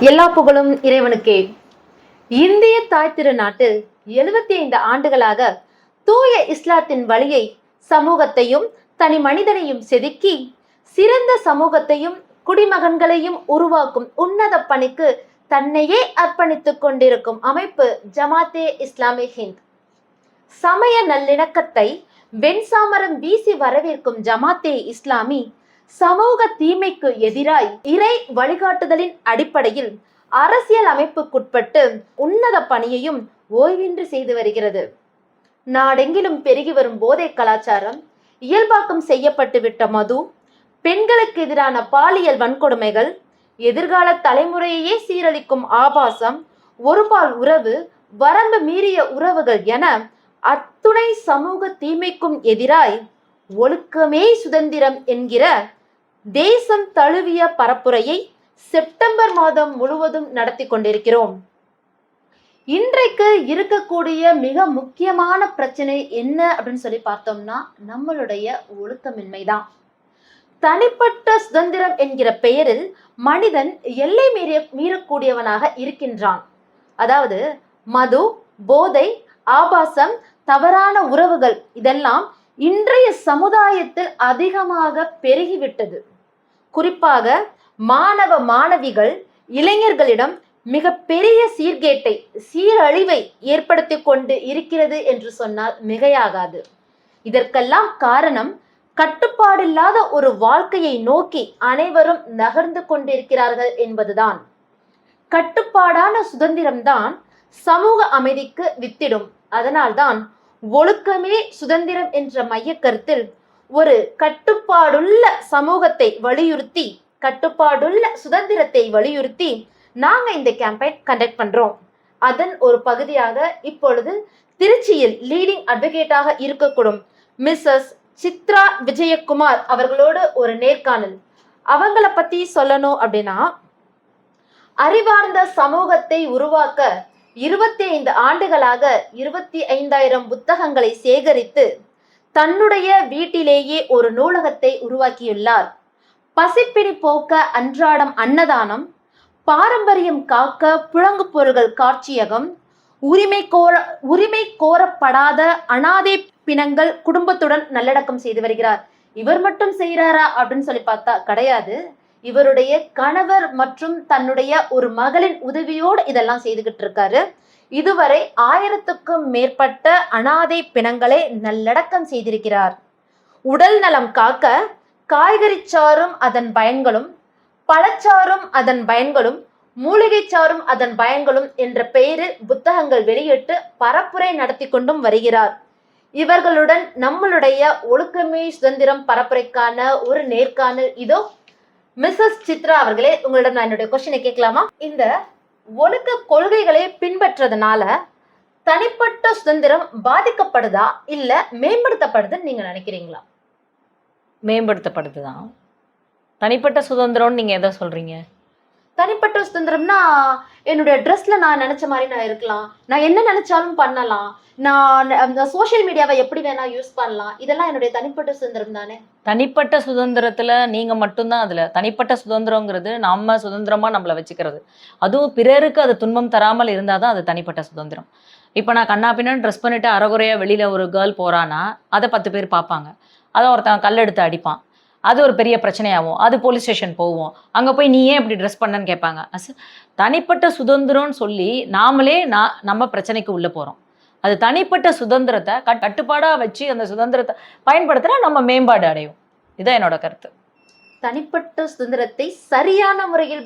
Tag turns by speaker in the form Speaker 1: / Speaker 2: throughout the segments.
Speaker 1: எல்லா புகழும் இறைவனுக்கே. இந்திய தாய் திருநாட்டில் 75 ஆண்டுகளாக தூய இஸ்லாத்தின் வழியை சமூகத்தையும் தனி மனிதனையும் செதுக்கி சிறந்த சமூகத்தையும் குடிமகன்களையும் உருவாக்கும் உன்னத பணிக்கு தன்னையே அர்ப்பணித்துக் கொண்டிருக்கும் அமைப்பு ஜமாத்தே இஸ்லாமி ஹிந்த். சமய நல்லிணக்கத்தை வெண்சாமரம் வீசி வரவேற்கும் ஜமாத்தே இஸ்லாமி சமூக தீமைக்கு எதிராய் இறை வழிகாட்டுதலின் அடிப்படையில் அரசியல் அமைப்புக்குட்பட்டு உன்னத பணியையும் ஓய்வின்றி செய்து வருகிறது. நாடெங்கிலும் பெருகி வரும் போதை கலாச்சாரம், இயல்பாக்கம் செய்யப்பட்டு விட்ட மது, பெண்களுக்கு எதிரான பாலியல் வன்கொடுமைகள், எதிர்கால தலைமுறையே சீரழிக்கும் ஆபாசம், ஒருபால் உறவு, வரம்பு மீறிய உறவுகள் என அத்துணை சமூக தீமைக்கும் எதிராய் ஒழுக்கமே சுதந்திரம் என்கிற தேசம் தழுவிய பரப்புரையை செப்டம்பர் மாதம் முழுவதும் நடத்தி கொண்டிருக்கிறோம். இன்றைக்கு இருக்கக்கூடிய மிக முக்கியமான பிரச்சனை என்ன அப்படின்னு சொல்லி பார்த்தோம்னா நம்மளுடைய ஒழுக்கமின்மைதான். தனிப்பட்ட சுதந்திரம் என்கிற பெயரில் மனிதன் எல்லை மீறக்கூடியவனாக இருக்கின்றான். அதாவது மது, போதை, ஆபாசம், தவறான உறவுகள் இதெல்லாம் இன்றைய சமுதாயத்தில் அதிகமாக பெருகிவிட்டது. குறிப்பாக மாணவ மாணவிகள் இளைஞர்களிடம் மிக பெரிய சீர்கேட்டை, சீரழிவை ஏற்படுத்தி கொண்டு இருக்கிறது என்று சொன்னால் மிகையாகாது. இதற்கெல்லாம் காரணம் கட்டுப்பாடில்லாத ஒரு வாழ்க்கையை நோக்கி அனைவரும் நகர்ந்து கொண்டிருக்கிறார்கள் என்பதுதான். கட்டுப்பாடான சுதந்திரம்தான் சமூக அமைதிக்கு வித்திடும். அதனால்தான் ஒழுக்கமே சுதந்திரம் என்ற மைய கருத்தில் ஒரு கட்டுப்பாடுள்ள சமூகத்தை வலியுறுத்தி, கட்டுப்பாடுள்ள சுதந்திரத்தை வலியுறுத்தி நாங்க இந்த கேம்பெயின் கண்டக்ட் பண்றோம். அதன் ஒரு பகுதியாக இப்பொழுது திருச்சியில் லீடிங் அட்வொகேட்டாக இருக்கக்கூடும் மிஸ்ஸஸ் சித்ரா விஜயகுமார் அவர்களோடு ஒரு நேர்காணல். அவங்கள பத்தி சொல்லணும் அப்படின்னா, அறிவார்ந்த சமூகத்தை உருவாக்க 25 ஆண்டுகளாக 25,000 புத்தகங்களை சேகரித்து தன்னுடைய வீட்டிலேயே ஒரு நூலகத்தை உருவாக்கியுள்ளார். பசிப்பிணி போக்க அன்றாடம் அன்னதானம், பாரம்பரியம் காக்க புழங்கு பொருள்கள் காட்சியகம், உரிமை கோரப்படாத அனாதை பிணங்கள் குடும்பத்துடன் நல்லடக்கம் செய்து வருகிறார். இவர் மட்டும் செய்கிறாரா அப்படின்னு சொல்லி பார்த்தா கிடையாது. இவருடைய கணவர் மற்றும் தன்னுடைய ஒரு மகளின் உதவியோடு இதெல்லாம் செய்துகிட்டு இருக்காரு. இதுவரை 1000க்கும் மேற்பட்ட அனாதை பிணங்களை நல்லடக்கம் செய்திருக்கிறார். உடல் நலம் காக்க காய்கறி சாறும் அதன் பயன்களும், பழச்சாறும் அதன் பயன்களும், மூலிகை சாறும் அதன் பயன்களும் என்ற பெயரில் புத்தகங்கள் வெளியிட்டு பரப்புரை நடத்தி கொண்டும் வருகிறார். இவர்களுடன் நம்மளுடைய ஒழுக்கமே சுதந்திரம் பரப்புரைக்கான ஒரு நேர்காணல் இதோ. மிஸ்ஸஸ் சித்ரா அவர்களே, உங்களிடம் நான் என்னுடைய கொஸ்டினை கேட்கலாமா? இந்த ஒழுக்க கொள்கைகளை பின்பற்றதுனால தனிப்பட்ட சுதந்திரம் பாதிக்கப்படுதா இல்ல மேம்படுத்தப்படுதுன்னு நீங்க நினைக்கிறீங்களா?
Speaker 2: மேம்படுத்தப்படுதுதான். தனிப்பட்ட சுதந்திரம்னு நீங்க எதை சொல்றீங்க?
Speaker 1: தனிப்பட்ட சுதந்திரம்னா என்னுடைய ட்ரெஸ்ல நான் நினைச்ச மாதிரி நான் இருக்கலாம், நான் என்ன நினைச்சாலும் பண்ணலாம், நான் சோசியல் மீடியாவை எப்படி வேணா யூஸ் பண்ணலாம், இதெல்லாம் என்னுடைய தனிப்பட்ட சுதந்திரம் தானே.
Speaker 2: தனிப்பட்ட சுதந்திரத்துல நீங்க மட்டும்தான் அதுல தனிப்பட்ட சுதந்திரங்கிறது நம்ம சுதந்திரமா நம்மளை வச்சுக்கிறது. அதுவும் பிறருக்கு அது துன்பம் தராமல் இருந்தாதான் அது தனிப்பட்ட சுதந்திரம். இப்போ நான் கண்ணா பின்னான்னு ட்ரெஸ் பண்ணிட்டு அறகுறையா வெளியில ஒரு கேர்ள் போறானா அதை 10 பேர் பார்ப்பாங்க. அதை ஒருத்தன் கல்லெடுத்து அடிப்பான், அது ஒரு பெரிய பிரச்சனையாகும், அது போலீஸ் ஸ்டேஷன் போவோம், அங்கே போய் நீ ஏன் இப்படி ட்ரெஸ் பண்ணன்னு கேட்பாங்க. தனிப்பட்ட சுதந்திரம்னு சொல்லி நாமளே நம்ம பிரச்சனைக்கு உள்ளே போகிறோம். அது தனிப்பட்ட சுதந்திரத்தை கட்டுப்பாடாக வச்சு அந்த சுதந்திரத்தை பயன்படுத்தினா நம்ம மேம்பாடு அடையும். இதுதான் என்னோட கருத்து.
Speaker 1: தனிப்பட்ட சுதந்திரத்தை சரியான முறையில்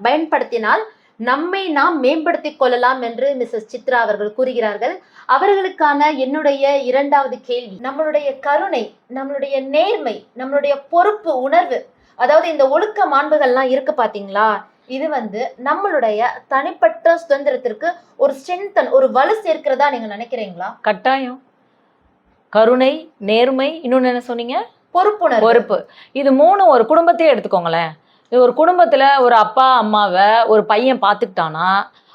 Speaker 1: பயன்படுத்தினால் நம்மை நாம் மேம்படுத்திக் கொள்ளலாம் என்று மிஸ்ஸஸ் சித்ரா அவர்கள் கூறுகிறார்கள். அவர்களுக்கான என்னுடைய 2வது கேள்வி, நம்மளுடைய கருணை, நம்மளுடைய நேர்மை, நம்மளுடைய பொறுப்பு உணர்வு, அதாவது இந்த ஒழுக்க மாண்புகள்லாம் இருக்கு பாத்தீங்களா, இது நம்மளுடைய தனிப்பட்ட சுதந்திரத்திற்கு ஒரு ஸ்ட்ரென்தன், ஒரு வலு சேர்க்கிறதா நீங்க நினைக்கிறீங்களா?
Speaker 2: கட்டாயம். கருணை, நேர்மை, இன்னொன்னு என்ன சொன்னீங்க?
Speaker 1: பொறுப்பு.
Speaker 2: இது 3 ஒரு குடும்பத்தையே எடுத்துக்கோங்களேன். ஒரு குடும்பத்துல ஒரு அப்பா அம்மாவை ஒரு பையன் பார்த்துக்கிட்டானா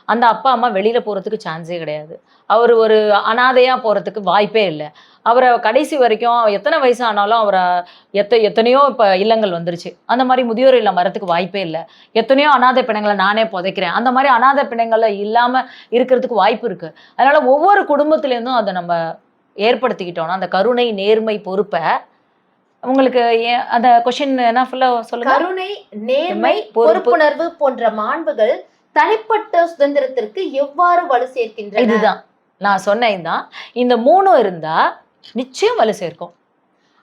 Speaker 2: அந்த அப்பா அம்மா வெளியில போறதுக்கு சான்ஸே கிடையாது. அவர் ஒரு அனாதையா போறதுக்கு வாய்ப்பே இல்லை. அவரை கடைசி வரைக்கும் எத்தனை வயசு ஆனாலும் அவரை எத்தனையோ இப்போ இல்லங்கள் வந்துருச்சு, அந்த மாதிரி முதியோர் இல்லம் வரத்துக்கு வாய்ப்பே இல்லை. எத்தனையோ அனாதை பிணங்களை நானே புதைக்கிறேன், அந்த மாதிரி அனாதை பிணங்களை இல்லாமல் இருக்கிறதுக்கு வாய்ப்பு இருக்கு. அதனால ஒவ்வொரு குடும்பத்திலேருந்தும் அதை நம்ம ஏற்படுத்திக்கிட்டோம்னா அந்த கருணை, நேர்மை, பொறுப்பை உங்களுக்கு அந்த கொஸ்டின் என்ன ஃபுல்லா சொல்லுங்க.
Speaker 1: கருணை, நேர்மை, பொறுப்புணர்வு போன்ற மாண்புகள் தனிப்பட்ட சுதந்திரத்திற்கு எவ்வாறு வலு சேர்க்கின்றன?
Speaker 2: இதுதான் நான் சொன்னேன் தான். இந்த 3 இருந்தா நிச்சயம் வலு சேர்க்கும்.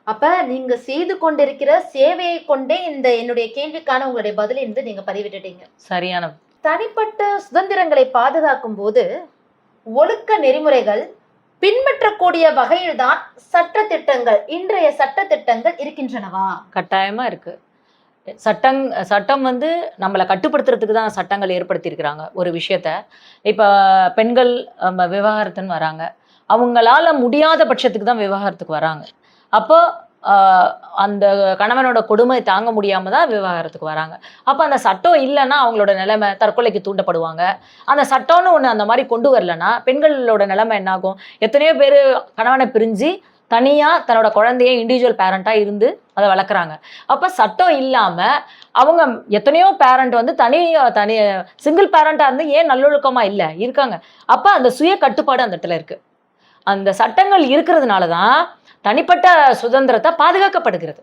Speaker 1: அப்ப நீங்க செய்து கொண்டிருக்கிற சேவையை கொண்டே இந்த என்னுடைய கேள்விக்கான உங்களுடைய பதில் என்று நீங்க பதிவிட்டுட்டீங்க.
Speaker 2: சரியான.
Speaker 1: தனிப்பட்ட சுதந்திரங்களை பாதுகாக்கும் போது ஒழுக்க நெறிமுறைகள் பின்பற்றக்கூடிய வகையில்தான் சட்ட திட்டங்கள், இன்றைய சட்ட திட்டங்கள் இருக்கின்றனவா?
Speaker 2: கட்டாயமா இருக்கு. சட்டம் வந்து நம்மளை கட்டுப்படுத்துறதுக்கு தான் சட்டங்கள் ஏற்படுத்தியிருக்கிறாங்க ஒரு விஷயத்த. இப்போ பெண்கள் விவாகரத்துன்னு வராங்க, அவங்களால முடியாத பட்சத்துக்கு தான் விவாகரத்துக்கு வராங்க. அப்போ அந்த கணவனோட கொடுமை தாங்க முடியாம தான் விவாகரத்துக்கு வராங்க. அப்போ அந்த சட்டம் இல்லைன்னா அவங்களோட நிலைமை தற்கொலைக்கு தூண்டப்படுவாங்க. அந்த சட்டம்னு ஒன்று அந்த மாதிரி கொண்டு வரலன்னா பெண்களோட நிலைமை என்னாகும்? எத்தனையோ பேர் கணவனை பிரிஞ்சு தனியாக தன்னோட குழந்தைய இண்டிவிஜுவல் பேரண்ட்டாக இருந்து அதை வளர்க்குறாங்க. அப்போ சட்டம் இல்லாமல் அவங்க எத்தனையோ பேரண்ட் வந்து தனி சிங்கிள் பேரண்ட்டாக இருந்து ஏன் நல்லொழுக்கமாக இல்லை இருக்காங்க. அப்போ அந்த சுய கட்டுப்பாடு அந்த இடத்துல இருக்குது. அந்த சட்டங்கள் இருக்கிறதுனால தான் தனிப்பட்ட சுதந்திரத்தை பாதுகாக்கப்படுகிறது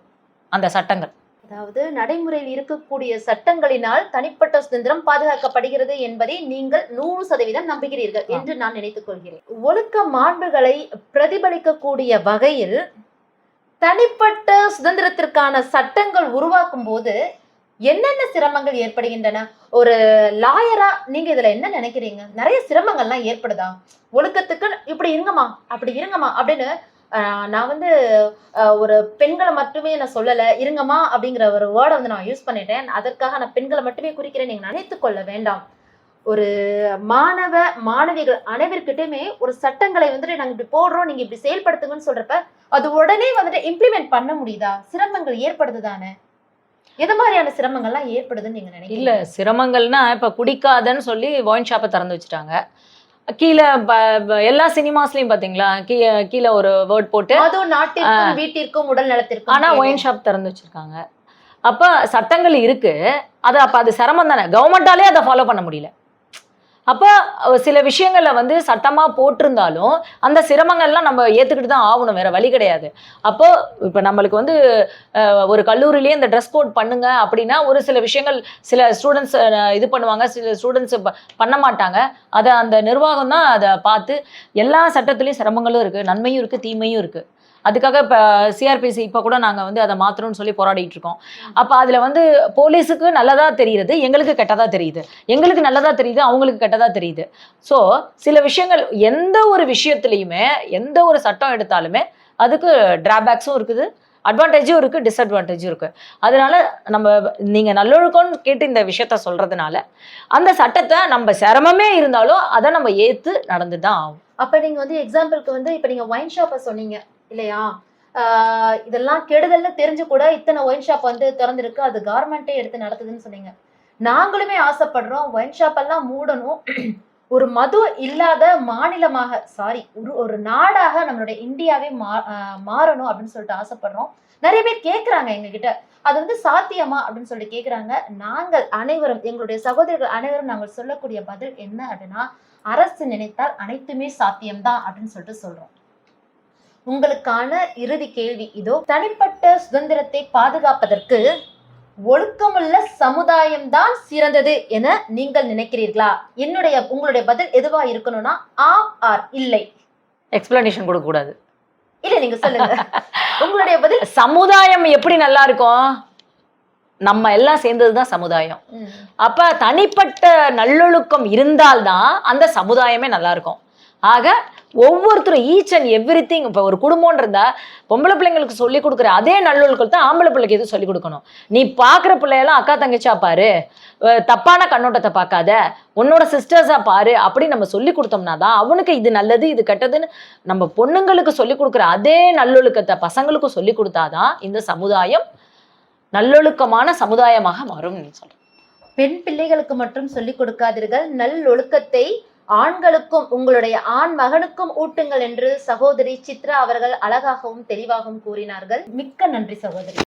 Speaker 2: அந்த சட்டங்கள்.
Speaker 1: அதாவது நடைமுறையில் இருக்கக்கூடிய சட்டங்களினால் தனிப்பட்ட சுதந்திரம் பாதுகாக்கப்படுகிறது என்பதை நீங்கள் 100% நம்புகிறீர்கள் என்று நான் நினைத்துக் கொள்கிறேன். ஒழுக்க மாண்புகளை பிரதிபலிக்கக்கூடிய வகையில் தனிப்பட்ட சுதந்திரத்திற்கான சட்டங்கள் உருவாக்கும் போது என்னென்ன சிரமங்கள் ஏற்படுகின்றன? ஒரு லாயரா நீங்க இதுல என்ன நினைக்கிறீங்க? நிறைய சிரமங்கள்லாம் ஏற்படுதா? ஒழுக்கத்துக்கு இப்படி இருங்கம்மா அப்படி இருங்கம்மா அப்படின்னு நான் வந்து ஒரு பெண்களை மட்டுமே நான் சொல்லலை, இருங்கம்மா அப்படிங்கிற ஒரு வேர்டை வந்து நான் யூஸ் பண்ணிட்டேன். அதற்காக நான் பெண்களை மட்டுமே குறிக்கிறேன், நீங்கள் நினைத்து கொள்ள வேண்டாம். ஒரு மாணவிகள் அனைவருக்கிட்டையுமே ஒரு சட்டங்களை வந்துட்டு நாங்கள் இப்படி போடுறோம், நீங்கள் இப்படி செயல்படுத்துங்கன்னு சொல்றப்ப அது உடனே வந்துட்டு இம்ப்ளிமெண்ட் பண்ண முடியுதா? சிரமங்கள் ஏற்படுது தானே? எது மாதிரியான சிரமங்கள்லாம் ஏற்படுதுன்னு நீங்க நினைக்கிறீங்க?
Speaker 2: இல்லை, சிரமங்கள்னா இப்போ குடிக்காதன்னு சொல்லி ஒயின் ஷாப்பை திறந்து வச்சுட்டாங்க. கீழே எல்லா சினிமாஸ்லயும் பாத்தீங்களா, கீழே ஒரு வேர்ட் போட்டு
Speaker 1: நாட்டிற்கும் வீட்டிற்கும் உடல் நலத்திற்கும்,
Speaker 2: ஆனா ஒயின் ஷாப் திறந்து வச்சிருக்காங்க. அப்ப சட்டங்கள் இருக்கு, அது சிரமம் தானே, கவர்மெண்டாலே அதை ஃபாலோ பண்ண முடியல. அப்போ சில விஷயங்கள்ல வந்து சட்டமா போட்டிருந்தாலும் அந்த சிரமங்கள்லாம் நம்ம ஏத்துக்கிட்டு தான் ஆகணும், வேற வழி கிடையாது. அப்போ இப்போ நம்மளுக்கு வந்து ஒரு கல்லூரியிலேயே இந்த ட்ரெஸ் கோட் பண்ணுங்க அப்படின்னா ஒரு சில விஷயங்கள் சில ஸ்டூடெண்ட்ஸ் இது பண்ணுவாங்க, சில ஸ்டூடெண்ட்ஸ் பண்ண மாட்டாங்க. அதை அந்த நிர்வாகம் தான் அதை பார்த்து, எல்லா சட்டத்துலேயும் சிரமங்களும் இருக்கு, நன்மையும் இருக்கு, தீமையும் இருக்கு. அதுக்காக இப்போ சிஆர்பிசி இப்போ கூட நாங்கள் வந்து அதை மாற்றணும்னு சொல்லி போராடிட்டு இருக்கோம். அப்போ அதில் வந்து போலீஸுக்கு நல்லதாக தெரியுது, எங்களுக்கு கெட்டதாக தெரியுது, எங்களுக்கு நல்லதாக தெரியுது, அவங்களுக்கு கெட்டதாக தெரியுது. ஸோ சில விஷயங்கள் எந்த ஒரு விஷயத்துலையுமே எந்த ஒரு சட்டம் எடுத்தாலுமே அதுக்கு டிராபேக்ஸும் இருக்குது, அட்வான்டேஜும் இருக்குது, டிஸ்அட்வான்டேஜும் இருக்குது. அதனால நீங்கள் நல்லொழுக்கம்னு கேட்டு இந்த விஷயத்த சொல்கிறதுனால அந்த சட்டத்தை நம்ம சிரமமே இருந்தாலும் அதை நம்ம ஏற்று நடந்து தான் ஆகும்.
Speaker 1: அப்போ நீங்கள் வந்து எக்ஸாம்பிளுக்கு வந்து இப்போ நீங்கள் ஒயின் ஷாப்பை சொன்னீங்க இல்லையா, இதெல்லாம் கெடுதல்னு தெரிஞ்சு கூட இத்தனை ஒயின் ஷாப் வந்து திறந்துருக்கு, அது கவர்மெண்ட்டே எடுத்து நடத்துதுன்னு சொன்னீங்க. நாங்களுமே ஆசைப்படுறோம் ஒயின் ஷாப் எல்லாம் மூடணும், ஒரு மது இல்லாத மாநிலமாக ஒரு நாடாக நம்மளுடைய இந்தியாவே மாறணும் அப்படின்னு சொல்லிட்டு ஆசைப்படுறோம். நிறைய பேர் கேட்குறாங்க எங்ககிட்ட, அது வந்து சாத்தியமா அப்படின்னு சொல்லிட்டு கேட்குறாங்க. நாங்கள் அனைவரும், எங்களுடைய சகோதரர்கள் அனைவரும் நாங்கள் சொல்லக்கூடிய பதில் என்ன அப்படின்னா, அரசு நினைத்தால் அனைத்துமே சாத்தியம்தான் அப்படின்னு சொல்லிட்டு சொல்றோம். உங்களுக்கான இறுதி கேள்வி இதோ. தனிப்பட்ட சுதந்திரத்தை பாதுகாப்பதற்கு ஒழுக்கமுள்ள சமுதாயம் தான் சிறந்தது என நீங்கள் நினைக்கிறீர்களா? உங்களுடைய பதில் எதுவா இருக்கணும்னா ஆம் ஆர் இல்லை.
Speaker 2: எக்ஸ்பிளனேஷன் கொடுக்க கூடாது.
Speaker 1: இல்ல, நீங்க சொல்லுங்க உங்களுடைய பதில்.
Speaker 2: சமுதாயம் எப்படி நல்லா இருக்கும்? நம்ம எல்லாம் சேர்ந்ததுதான் சமுதாயம். அப்ப தனிப்பட்ட நல்லொழுக்கம் இருந்தால்தான் அந்த சமுதாயமே நல்லா இருக்கும். ஆக ஒவ்வொருத்தரும் ஈச் அண்ட் எவ்ரி திங், இப்போ ஒரு குடும்பம்னு இருந்தா பொம்பளை பிள்ளைங்களுக்கு சொல்லிக் கொடுக்குற அதே நல்லொழுக்கத்தை ஆம்பளை பிள்ளைக்கு எதுவும் சொல்லிக் கொடுக்கணும். நீ பார்க்குற பிள்ளையெல்லாம் அக்கா தங்கச்சா பாரு, தப்பான கண்ணோட்டத்தை பார்க்காத, உன்னோட சிஸ்டர்ஸா பாரு அப்படி நம்ம சொல்லி கொடுத்தோம்னா தான் அவனுக்கு இது நல்லது இது கெட்டதுன்னு நம்ம பொண்ணுங்களுக்கு சொல்லிக் கொடுக்குற அதே நல்லொழுக்கத்தை பசங்களுக்கும் சொல்லி கொடுத்தாதான் இந்த சமுதாயம் நல்லொழுக்கமான சமுதாயமாக மாறும் சொல்றேன்.
Speaker 1: பெண் பிள்ளைகளுக்கு மட்டும் சொல்லிக் கொடுக்காதீர்கள், நல்லொழுக்கத்தை ஆண்களுக்கும் உங்களுடைய ஆண் மகனுக்கும் ஊட்டுங்கள் என்று சகோதரி சித்ரா அவர்கள் அழகாகவும் தெளிவாகவும் கூறினார்கள். மிக்க நன்றி சகோதரி.